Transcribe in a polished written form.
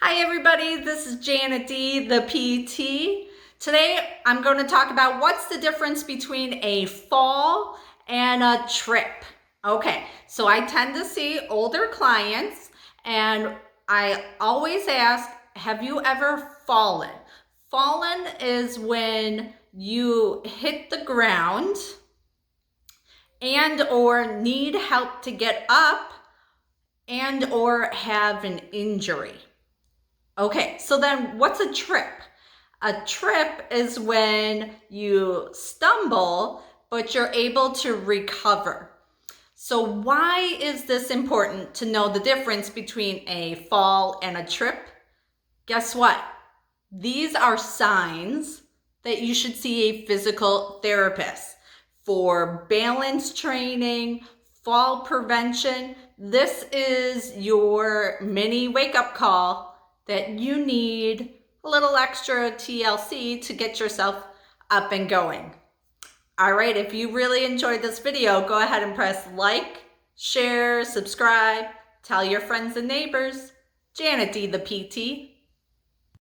Hi everybody, this is Janet D, the PT. Today I'm going to talk about what's the difference between a fall and a trip. Okay, so I tend to see older clients and I always ask, have you ever fallen? Fallen is when you hit the ground and or need help to get up and or have an injury. Okay, so then what's a trip? A trip is when you stumble, but you're able to recover. So why is this important to know the difference between a fall and a trip? Guess what? These are signs that you should see a physical therapist for balance training, fall prevention. This is your mini wake-up call that you need a little extra TLC to get yourself up and going. All right, if you really enjoyed this video, go ahead and press like, share, subscribe, tell your friends and neighbors. Janet D, the PT.